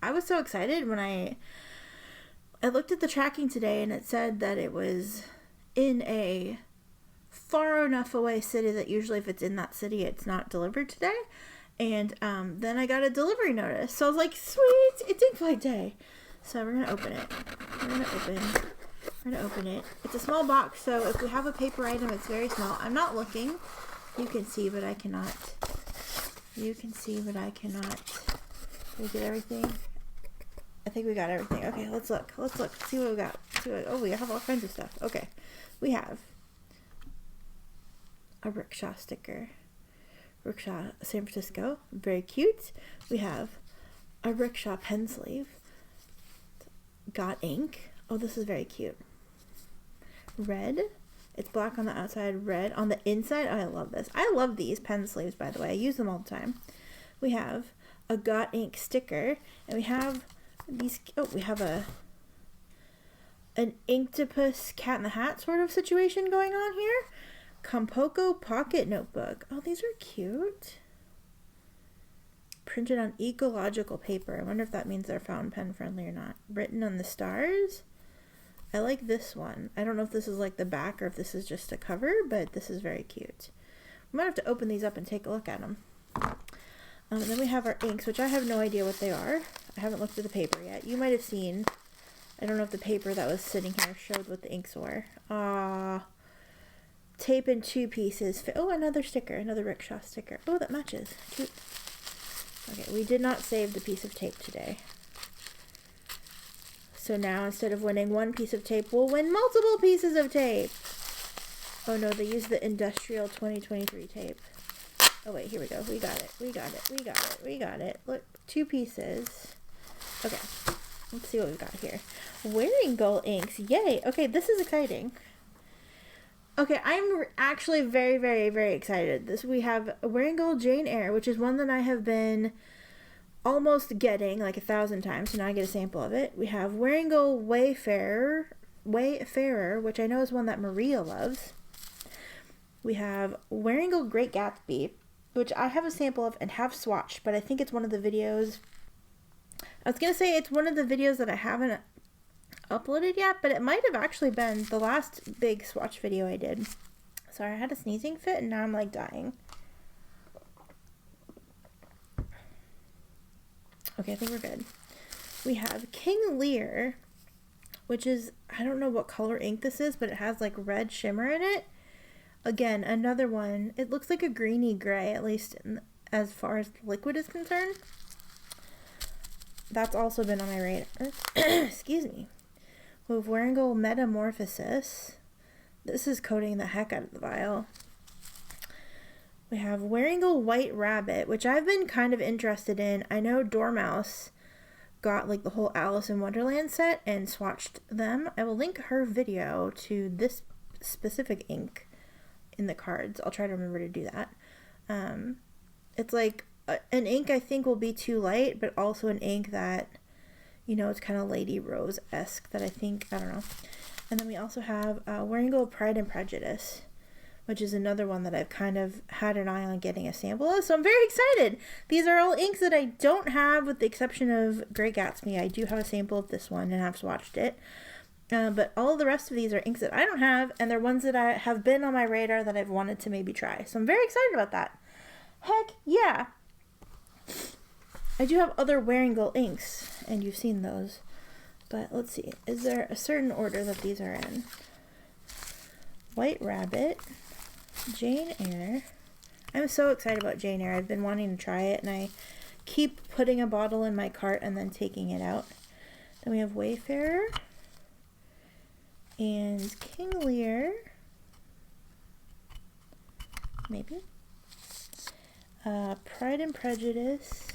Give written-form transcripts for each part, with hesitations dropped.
I was so excited when I looked at the tracking today, and it said that it was in a far enough away city that usually if it's in that city, it's not delivered today. And then I got a delivery notice. So I was like, sweet, it's ink flight day. So we're going to open it. We're going to open it. It's a small box, so if we have a paper item, it's very small. I'm not looking. You can see, but I cannot. You can see, but I cannot. Did we get everything? I think we got everything. Okay, let's look. Let's look. See what we got. Oh, we have all kinds of stuff. Okay. We have a rickshaw sticker. Rickshaw San Francisco. Very cute. We have a rickshaw pen sleeve. Got ink. Oh, this is very cute. Red. It's black on the outside, red on the inside. Oh, I love this. I love these pen sleeves, by the way. I use them all the time. We have a Got Ink sticker, and we have these. Oh, we have an Inktopus Cat in the Hat sort of situation going on here. Compoko pocket notebook. Oh, these are cute. Printed on ecological paper. I wonder if that means they're fountain pen friendly or not. Written on the stars. I like this one. I don't know if this is like the back or if this is just a cover, but this is very cute. We might have to open these up and take a look at them. And then we have our inks, which I have no idea what they are. I haven't looked at the paper yet. You might have seen. I don't know if the paper that was sitting here showed what the inks were. Tape in 2 pieces. Oh, another sticker. Another rickshaw sticker. Oh, that matches. Cute. Okay, we did not save the piece of tape today. So now, instead of winning 1 piece of tape, we'll win multiple pieces of tape. Oh no, they used the industrial 2023 tape. Oh wait, here we go. We got it. We got it. We got it. We got it. Look, 2 pieces. Okay, let's see what we've got here. Wearing Gold inks. Yay. Okay, this is exciting. Okay, I'm actually very, very, very excited. We have Wearing Gold Jane Eyre, which is one that I have been almost getting like 1,000 times, so now I get a sample of it. We have Wearing Gold Wayfarer, which I know is one that Maria loves. We have Wearing Gold Great Gatsby, which I have a sample of and have swatched, but I think it's one of the videos. I was going to say it's one of the videos that I haven't uploaded yet, but it might have actually been the last big swatch video I did. Sorry, I had a sneezing fit and now I'm like dying. Okay, I think we're good. We have King Lear, which is, I don't know what color ink this is, but it has like red shimmer in it. Again, another one. It looks like a greeny gray, at least as far as the liquid is concerned. That's also been on my radar. Excuse me. We have Wearing Gold Metamorphosis. This is coating the heck out of the vial. We have Wearing Gold White Rabbit, which I've been kind of interested in. I know Dormouse got like the whole Alice in Wonderland set and swatched them. I will link her video to this specific ink in the cards. I'll try to remember to do that. It's like an ink I think will be too light, but also an ink that, you know, it's kind of Lady Rose-esque that I think, I don't know. And then we also have Wearing Gold Pride and Prejudice, which is another one that I've kind of had an eye on getting a sample of. So I'm very excited. These are all inks that I don't have, with the exception of Great Gatsby. I do have a sample of this one and have swatched it. But all of the rest of these are inks that I don't have, and they're ones that I have been on my radar that I've wanted to maybe try. So I'm very excited about that. Heck yeah. I do have other Wearing Gold inks, and you've seen those. But let's see. Is there a certain order that these are in? White Rabbit, Jane Eyre. I'm so excited about Jane Eyre. I've been wanting to try it, and I keep putting a bottle in my cart and then taking it out. Then we have Wayfarer and King Lear. Maybe. Pride and Prejudice,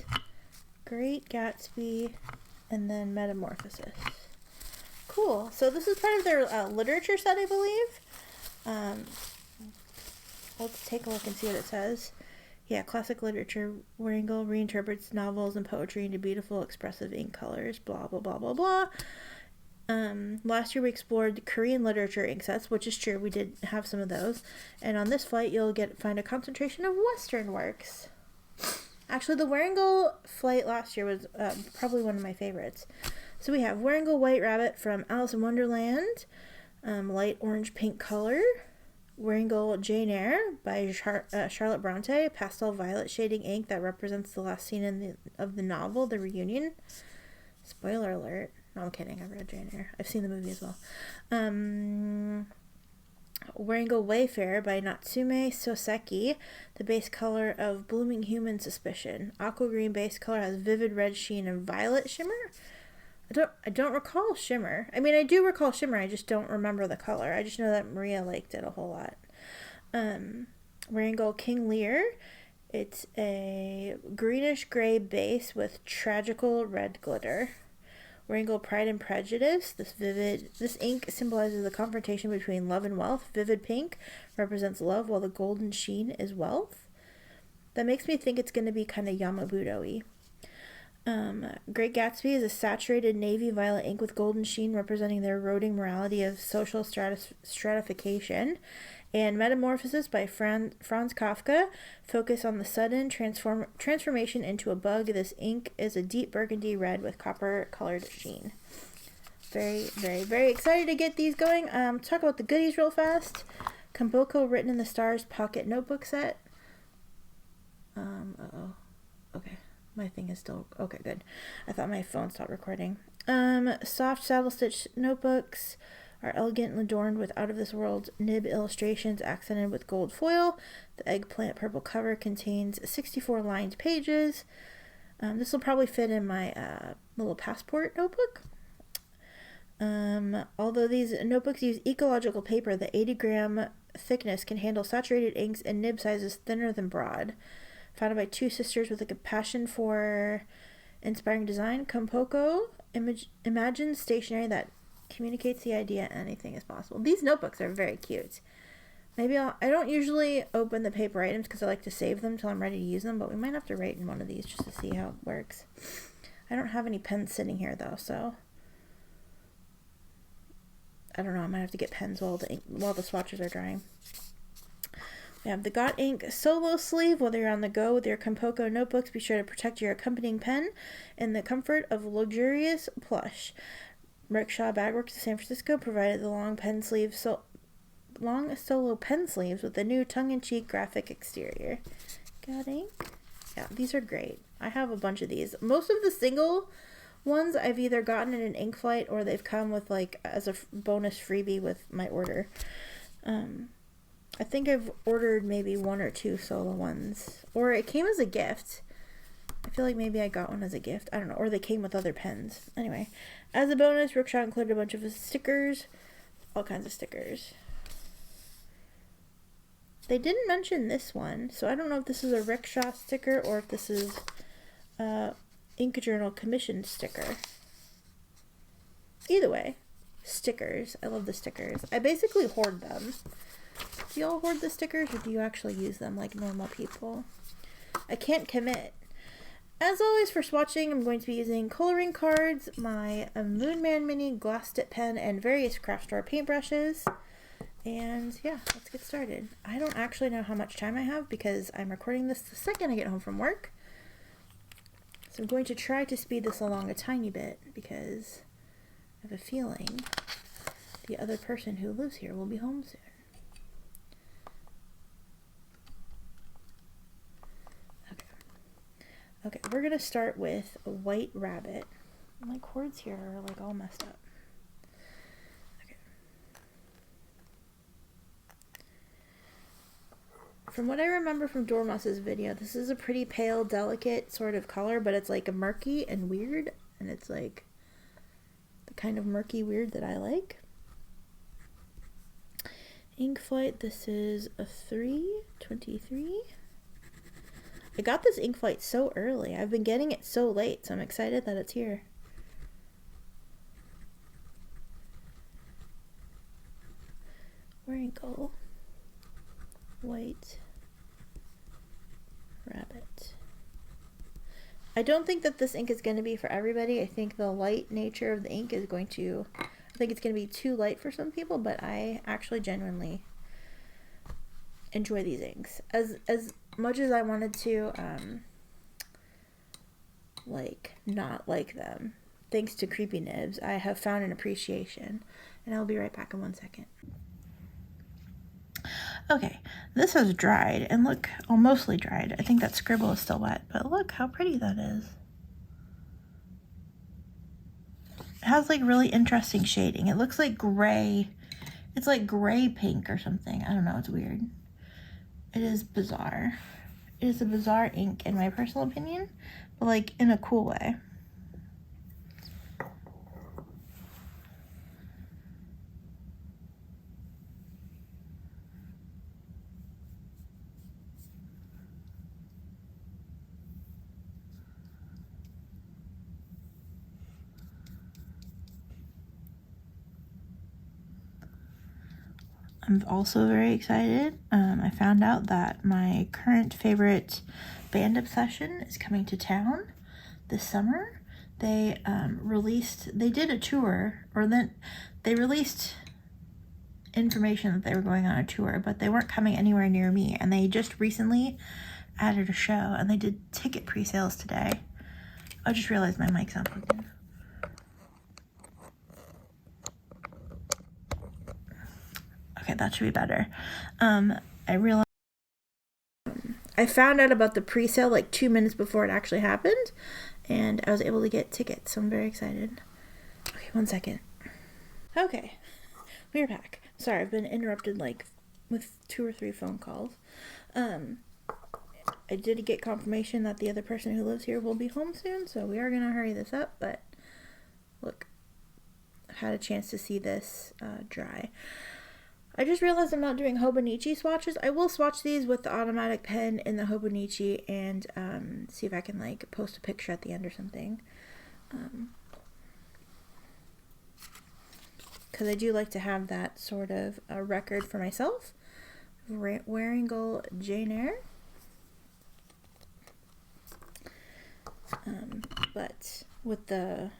Great Gatsby, and then Metamorphosis. Cool. So this is part of their literature set, I believe. Let's take a look and see what it says. Yeah, classic literature. Wearing Gold reinterprets novels and poetry into beautiful, expressive ink colors. Blah, blah, blah, blah, blah. Last year we explored Korean literature ink sets, which is true. We did have some of those. And on this flight, you'll find a concentration of Western works. Actually, the Wearingeul flight last year was probably one of my favorites. So we have Wearingeul White Rabbit from Alice in Wonderland, light orange pink color. Wearingeul Jane Eyre by Charlotte Bronte, pastel violet shading ink that represents the last scene of the novel, The Reunion. Spoiler alert. No, I'm kidding. I've read Jane Eyre. I've seen the movie as well. Wearingeul Wayfarer by Natsume Soseki, the base color of Blooming Human Suspicion. Aqua green base color has vivid red sheen and violet shimmer. I don't recall shimmer. I mean, I do recall shimmer. I just don't remember the color. I just know that Maria liked it a whole lot. Wearingeul King Lear. It's a greenish gray base with tragical red glitter. Wearingeul Pride and Prejudice. This ink symbolizes the confrontation between love and wealth. Vivid pink represents love, while the golden sheen is wealth. That makes me think it's going to be kind of Yamabudo-y. Great Gatsby is a saturated navy violet ink with golden sheen representing the eroding morality of social stratification. And Metamorphosis by Franz Kafka focus on the sudden transformation into a bug. This ink is a deep burgundy red with copper colored sheen. Very, very, very excited to get these going. Talk about the goodies real fast. Kamboko Written in the Stars pocket notebook set. Okay. My thing is still... Okay, good. I thought my phone stopped recording. Soft saddle stitch notebooks are elegant and adorned with out-of-this-world nib illustrations accented with gold foil. The eggplant purple cover contains 64 lined pages. This will probably fit in my little passport notebook. Although these notebooks use ecological paper, the 80-gram thickness can handle saturated inks and nib sizes thinner than broad. Founded by two sisters with a passion for inspiring design, Kamboko imagines stationery that communicates the idea anything is possible. These notebooks are very cute. Maybe I don't usually open the paper items because I like to save them till I'm ready to use them, but we might have to write in one of these just to see how it works. I don't have any pens sitting here though, so I don't know. I might have to get pens while the swatches are drying. We have the Got Ink solo sleeve. Whether you're on the go with your Kamboko notebooks, be sure to protect your accompanying pen in the comfort of luxurious plush. Rickshaw Bagworks of San Francisco provided the long solo pen sleeves with the new tongue-in-cheek graphic exterior. Got Ink? Yeah, these are great. I have a bunch of these. Most of the single ones I've either gotten in an ink flight or they've come with like as a bonus freebie with my order. I think I've ordered maybe one or two solo ones. Or it came as a gift. I feel like maybe I got one as a gift. I don't know. Or they came with other pens. Anyway, as a bonus, Rickshaw included a bunch of stickers. All kinds of stickers. They didn't mention this one. So I don't know if this is a Rickshaw sticker or if this is a Ink Journal commissioned sticker. Either way, stickers. I love the stickers. I basically hoard them. Do y'all hoard the stickers or do you actually use them like normal people? I can't commit. As always for swatching, I'm going to be using Col-O-Ring cards, my Moonman mini glass tip pen, and various craft store paintbrushes. And yeah, let's get started. I don't actually know how much time I have because I'm recording this the second I get home from work. So I'm going to try to speed this along a tiny bit because I have a feeling the other person who lives here will be home soon. Okay, we're going to start with a White Rabbit. My cords here are like all messed up. Okay. From what I remember from Dormous's video, this is a pretty pale, delicate sort of color, but it's like a murky and weird, and it's like the kind of murky weird that I like. Ink flight, this is a 323. I got this ink flight so early. I've been getting it so late, so I'm excited that it's here. Wearingeul White Rabbit. I don't think that this ink is going to be for everybody. I think the light nature of the ink is going to... I think it's going to be too light for some people, but I actually genuinely enjoy these inks. As much as I wanted to like not like them. Thanks to Creepy Nibs, I have found an appreciation. And I'll be right back in 1 second. Okay, this has dried, and look, oh, mostly dried. I think that scribble is still wet, but look how pretty that is. It has like really interesting shading. It looks like gray. It's like gray pink or something. I don't know, it's weird. It is bizarre. It is a bizarre ink in my personal opinion, but like in a cool way. I'm also very excited. I found out that my current favorite band obsession is coming to town this summer. They they did a tour, or then they released information that they were going on a tour, but they weren't coming anywhere near me, and they just recently added a show, and they did ticket pre-sales today. I just realized my mic's not plugged in. Okay, that should be better. I realized I found out about the pre-sale like 2 minutes before it actually happened, and I was able to get tickets, so I'm very excited. Okay, 1 second. Okay, we're back. Sorry, I've been interrupted like with 2 or 3 phone calls. I did get confirmation that the other person who lives here will be home soon, so we are gonna hurry this up, but look, I've had a chance to see this dry. I just realized I'm not doing Hobonichi swatches. I will swatch these with the automatic pen in the Hobonichi and see if I can like post a picture at the end or something. Because I do like to have that sort of a record for myself. Wearingle Jane Eyre. But with the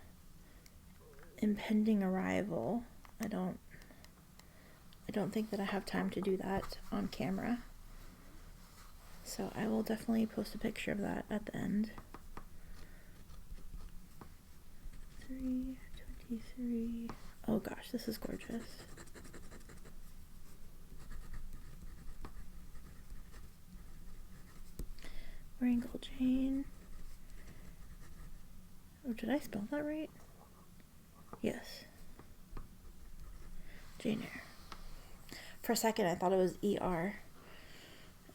impending arrival, I don't think that I have time to do that on camera. So I will definitely post a picture of that at the end. 323. Oh gosh, this is gorgeous. Wearingle Jane. Oh, did I spell that right? Yes. Jane Eyre. For a second, I thought it was ER.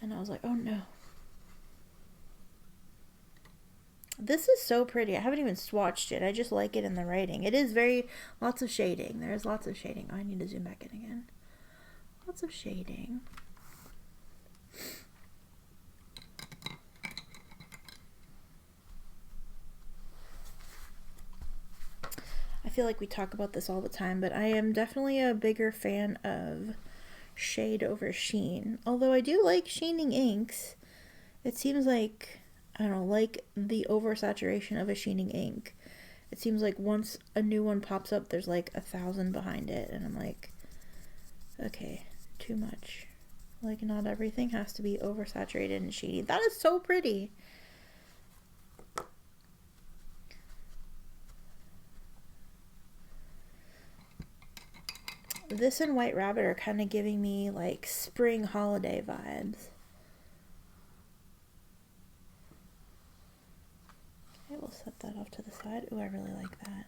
And I was like, oh no. This is so pretty. I haven't even swatched it. I just like it in the writing. It is lots of shading. There's lots of shading. Oh, I need to zoom back in again. Lots of shading. I feel like we talk about this all the time, but I am definitely a bigger fan of shade over sheen. Although I do like sheening inks, it seems like, I don't know, like the oversaturation of a sheening ink. It seems like once a new one pops up, there's like 1,000 behind it, and I'm like, okay, too much. Like, not everything has to be oversaturated and sheeny. That is so pretty. This and White Rabbit are kind of giving me like spring holiday vibes. Okay, we'll set that off to the side. Ooh, I really like that.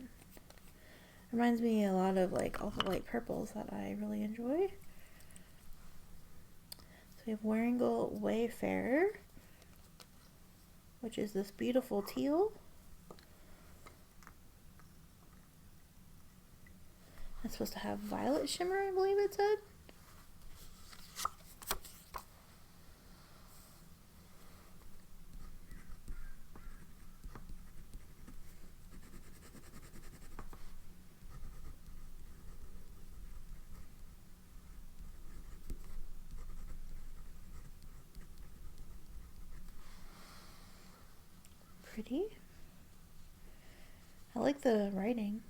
Reminds me a lot of like all the light purples that I really enjoy. So we have Wearingle Wayfarer, which is this beautiful teal. It's supposed to have violet shimmer, I believe it said. Pretty. I like the writing.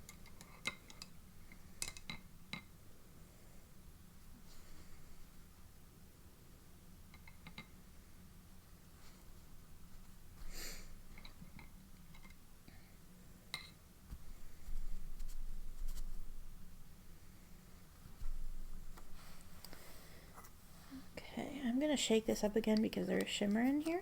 shake this up again because there's shimmer in here.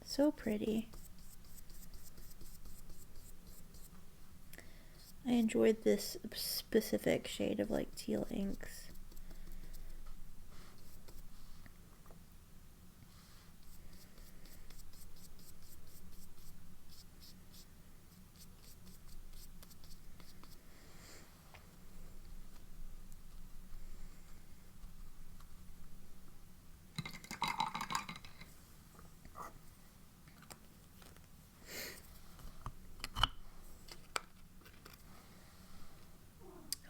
So pretty. I enjoyed this specific shade of like teal inks.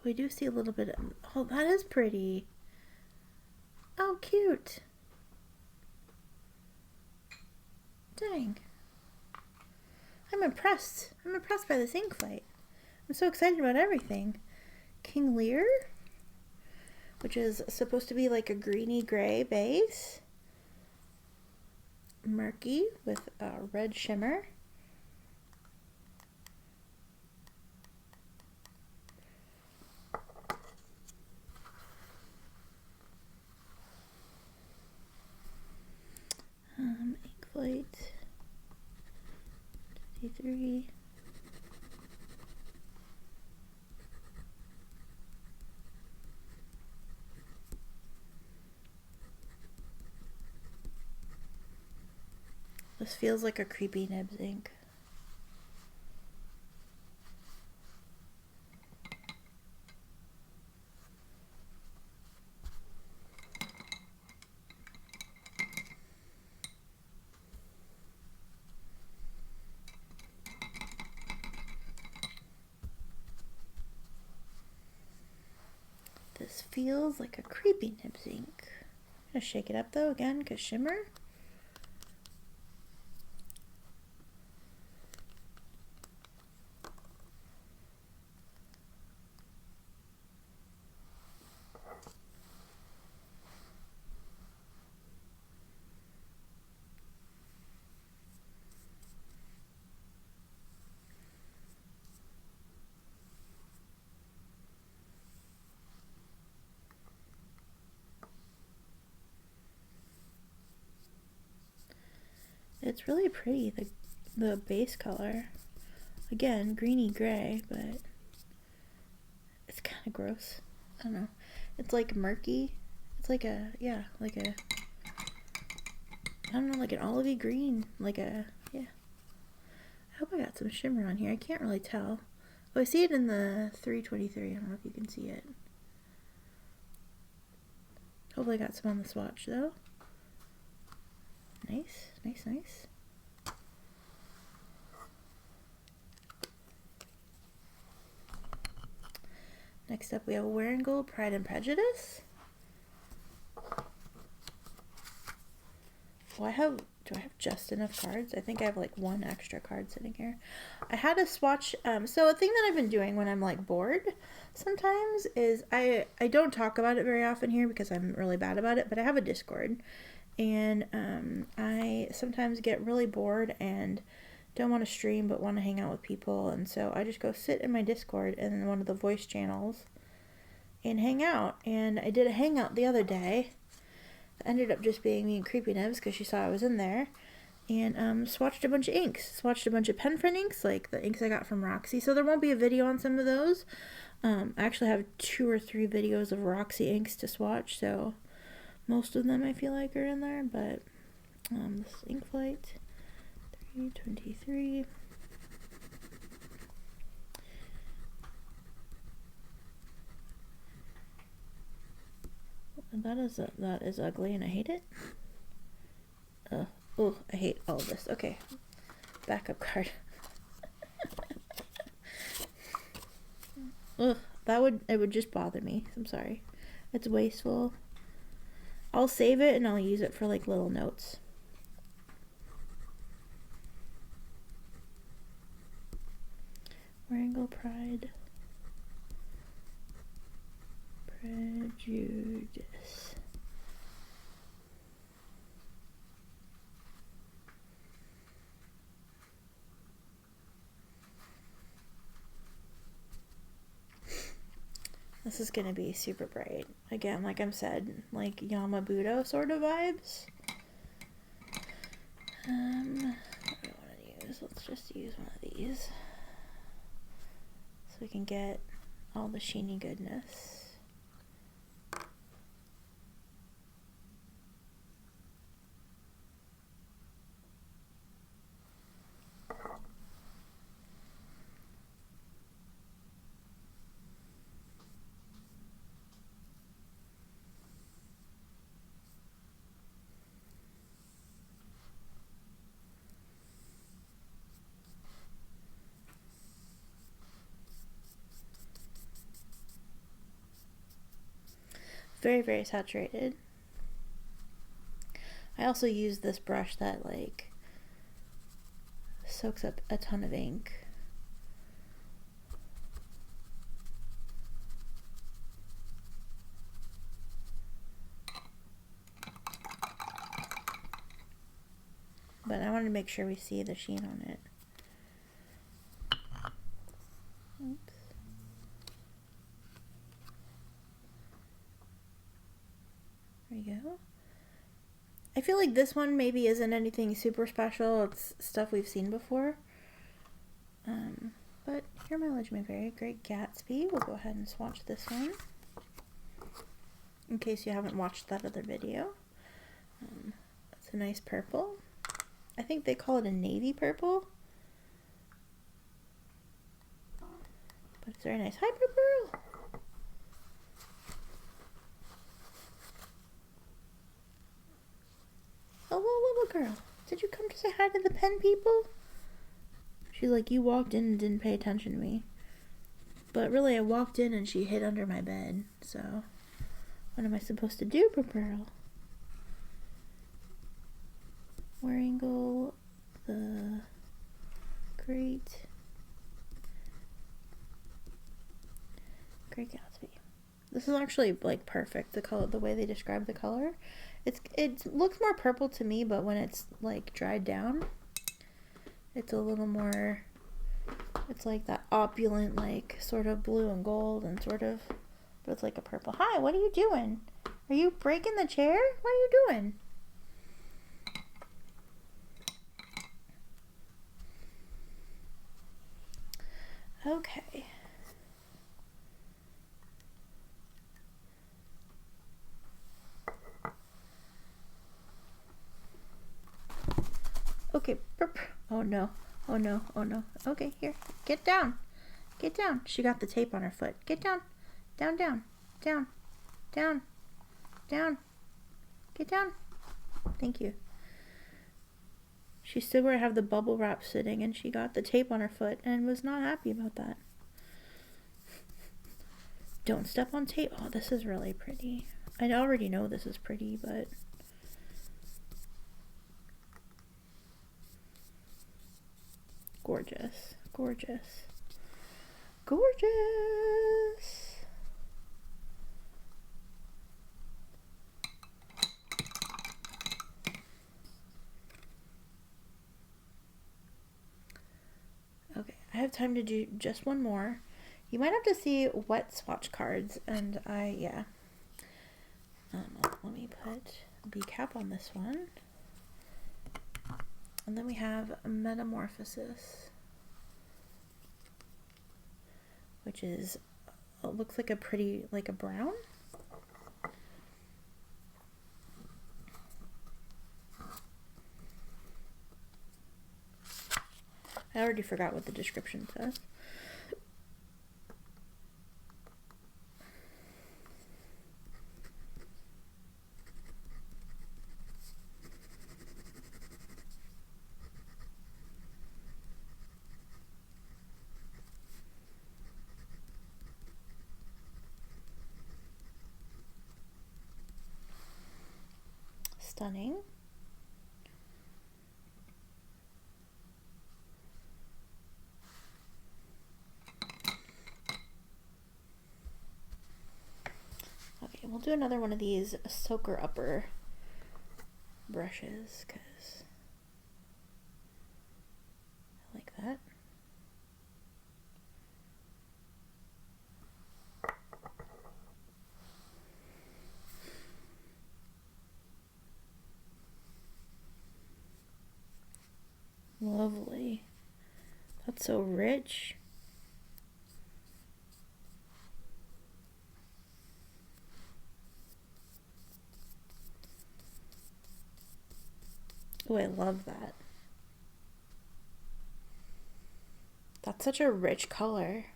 We do see a little bit of, oh, that is pretty. Oh, cute. Dang. I'm impressed. I'm impressed by this ink flight. I'm so excited about everything. King Lear, which is supposed to be like a greeny gray base. Murky with a red shimmer. Ink flight 53. This feels like a creepy nibs ink. This feels like a creepy nibs ink. I'm gonna shake it up though again because shimmer. It's really pretty, the base color. Again, greeny gray, but it's kind of gross. I don't know. It's like murky. It's like a, yeah, like a, I don't know, like an olivey green. Like a, yeah. I hope I got some shimmer on here. I can't really tell. Oh, I see it in the 323. I don't know if you can see it. Hopefully I got some on the swatch though. Nice, nice, nice. Next up we have Wearing Gold, Pride and Prejudice. Do I have just enough cards? I think I have like one extra card sitting here. I had a swatch, so a thing that I've been doing when I'm like bored sometimes is I don't talk about it very often here because I'm really bad about it, but I have a Discord. And I sometimes get really bored and don't want to stream but want to hang out with people, and so I just go sit in my Discord and one of the voice channels and hang out. And I did a hangout the other day that ended up just being me and Creepy Nibs because she saw I was in there, and swatched a bunch of inks. Swatched a bunch of pen friend inks, like the inks I got from Roxy, so there won't be a video on some of those. I actually have 2 or 3 videos of Roxy inks to swatch, so most of them I feel like are in there, but this ink flight 323. That is ugly and I hate it. Oh, I hate all of this. Okay, backup card. Ugh, it would just bother me. I'm sorry. It's wasteful. I'll save it and I'll use it for like little notes. Wearing Gold Pride. Prejudice. This is going to be super bright. Again, like I've said, like Yamabudo sort of vibes. What do I want to use? Let's just use one of these. So we can get all the sheeny goodness. Very, very saturated. I also use this brush that like soaks up a ton of ink. But I wanted to make sure we see the sheen on it. Oops. There you go. I feel like this one maybe isn't anything super special. It's stuff we've seen before. But Your Mileage May Vary, Great Gatsby. We'll go ahead and swatch this one, in case you haven't watched that other video. It's a nice purple. I think they call it a navy purple. But it's very nice. Hi, Purple! Hello, little girl. Did you come to say hi to the pen people? She's like, you walked in and didn't pay attention to me. But really, I walked in and she hid under my bed. So, what am I supposed to do, Purple? Wearingle, the Great Gatsby. This is actually like perfect. The color, the way they describe the color, it looks more purple to me, but when it's like dried down, it's a little more. It's like that opulent, like sort of blue and gold, and sort of, but it's like a purple. Hi, what are you doing? Are you breaking the chair? What are you doing? Okay. Okay. Oh no. Oh no. Oh no. Okay, here. Get down. Get down. She got the tape on her foot. Get down. Down, down. Down. Down. Down. Get down. Thank you. She stood where I have the bubble wrap sitting, and she got the tape on her foot and was not happy about that. Don't step on tape. Oh, this is really pretty. I already know this is pretty, but gorgeous. Gorgeous. Gorgeous. Okay, I have time to do just one more. You might have to see wet swatch cards, and yeah. Let me put the cap on this one. And then we have Metamorphosis, which is, looks like a pretty, like a brown. I already forgot what the description says. Stunning. Okay, we'll do another one of these soaker upper brushes because I like that. Lovely. That's so rich. Oh, I love that. That's such a rich color.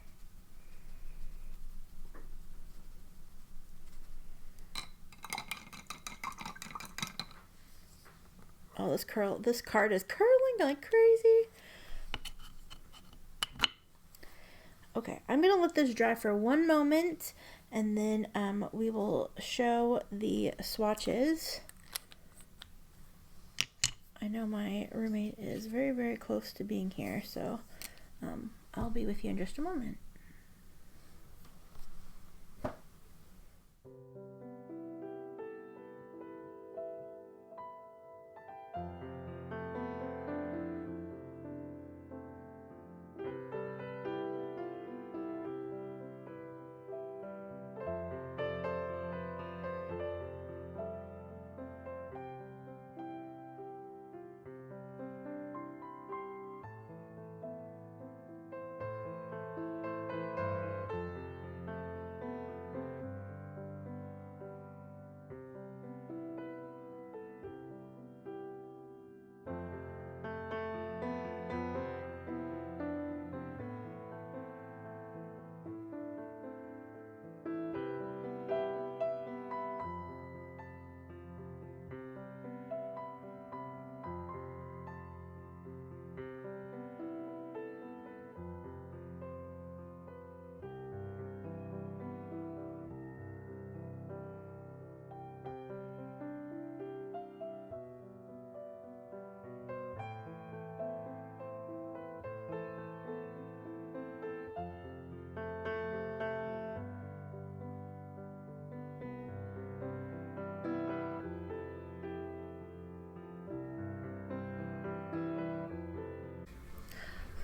Oh, this card is curling like crazy. Okay, I'm gonna let this dry for one moment and then we will show the swatches. I know my roommate is very, very close to being here, so I'll be with you in just a moment.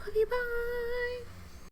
Love you, bye!